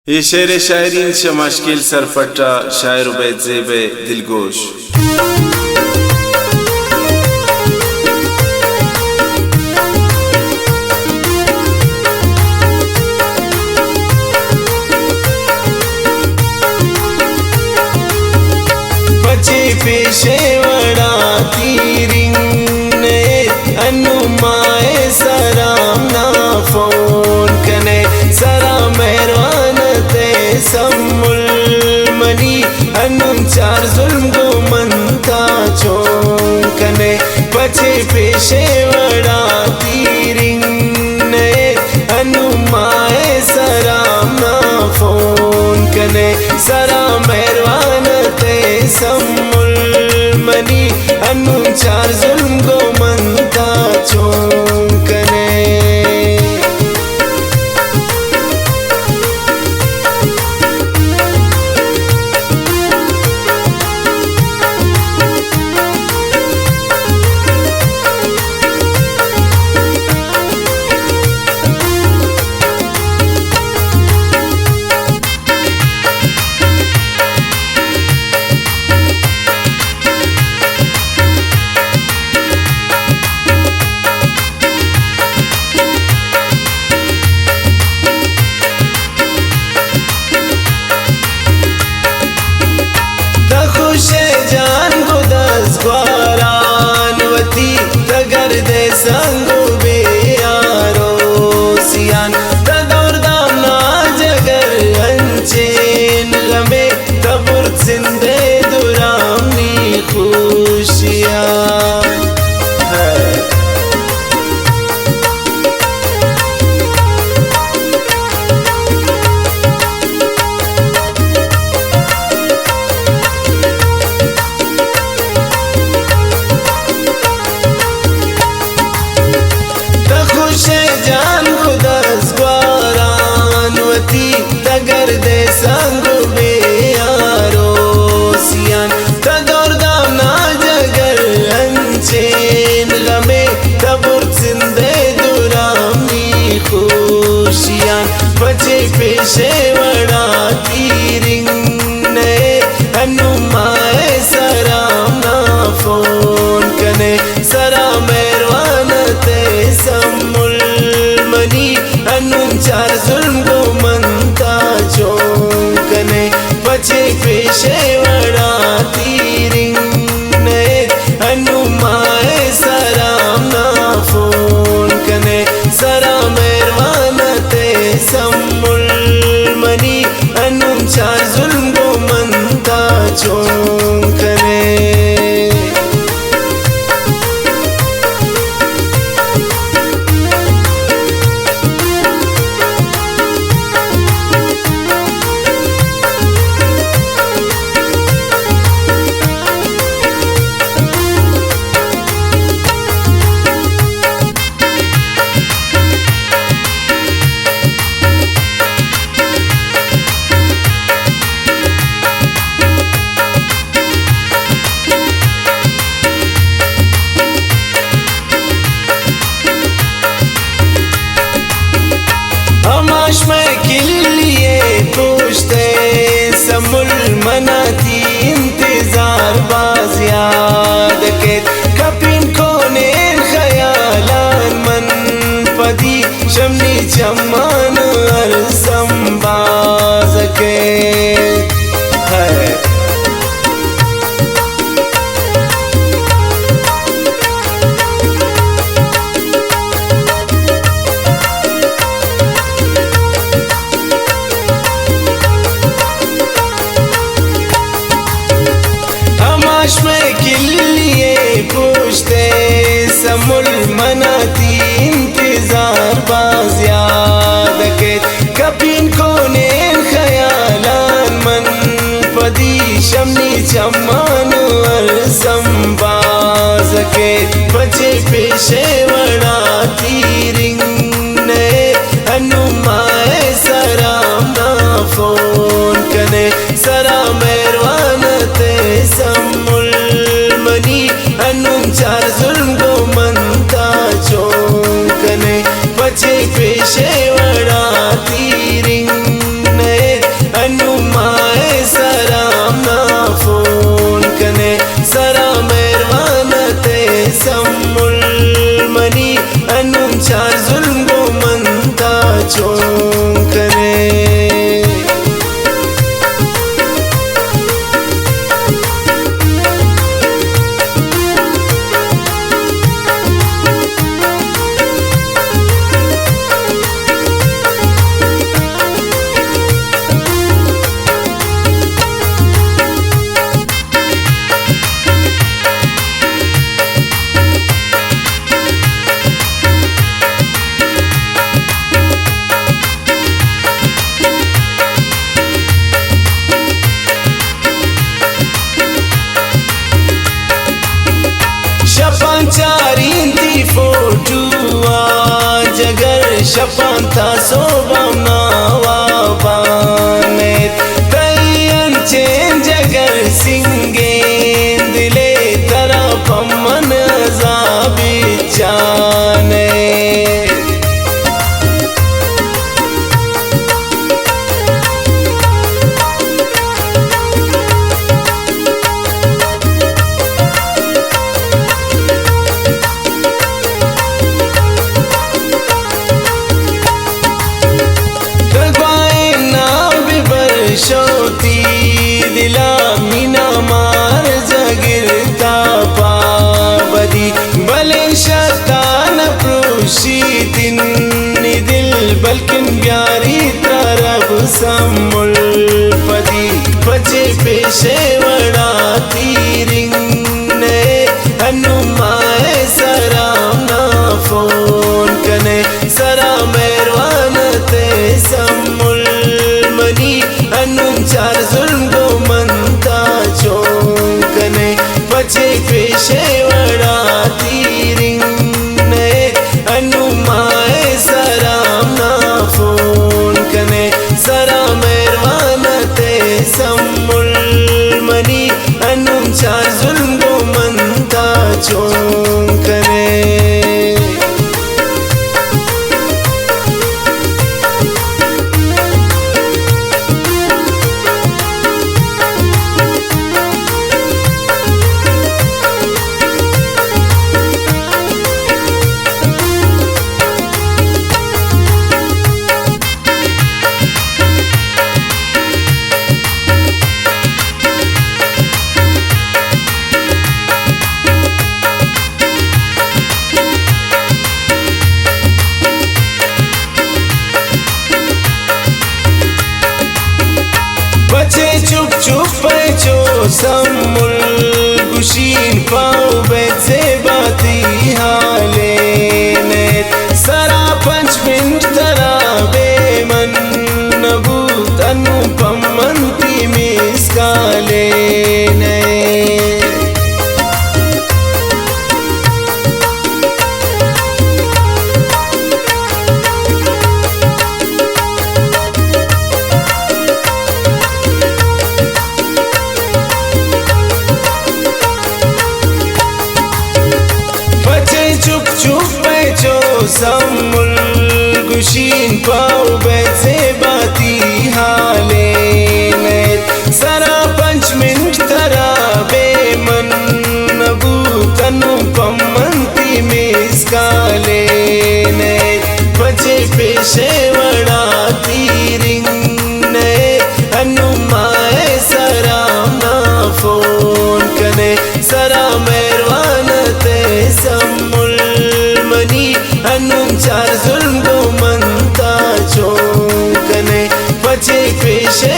ये शेर शायरीन से मशकिल सरपटा शायर उबैद ज़ेबे दिलगोश। बचे पेशेवड़ा तीरिंगने अनुमाए सराम ना फोन कने सरा मेहरबान ते सम्मुल मनी अनुम चार जुल्म गो मनता चों कने बचे पेशेवड़ा तीरिंगने अनुमाए सराम ना फोन कने सरा मेहरबान ते सम्मुल मनी अनुम चार जुल्म गो मनता चों कने संगो बेयारो सियान तदौर दामना जगर अंचेन गमे तबुर जिंदे दुरामनी खुशियां तगर दे संगो बेयारो सियान तदौर दामना जगर अंचेन गमे तबुर जिंदे दुरामनी खुशियां बचे पेशेवड़ा तीरिंगने अनुमाए सराम ना फोन कने सरा मेहरबान ते सम्मुल मनी अनुम चार जुल्म गो मनता चों कने बचे पेशेवड़ा तीरिंगने अनुमाए सराम ना फोन कने सरा मेहरबान ते सम्मुल मनी अनुम चार जुल्म गो मनता चों कने सम्मुल पदी बचे पेशेवराती रिंगने हनुमाए सराम ना फोन कने सरा मेरवान ते सम्मुल मनी हनुम चार जुल्म को मनता चौंकने बचे पेशेवराती रिंगने हनुमाए सराम ना फोन कने सरा मेरवान ते सम्मुल मनी हनुम चार जुल्म को मनता चौंकने बचे चुप चुप जो सम्मुल गुशीन पाओ बेचे बाती हाले नेत सरा 5 मिनट तरा बेमन नबूत अनुपम मंती मिसकाले ने चुप चुप जो सम्मुल गुशीन पाओ बेचे बाती हाले नेत सरा 5 मिनट तरा बेमन नबूत अनुपम मंती मिसकाले नेत बचे पेशेवराती रिंगने हनुमाए सराम ना फोन कने सरा मेरवान ते सम्मुल हनुम चार जुल्म को मनता चौंकने बचे पेशे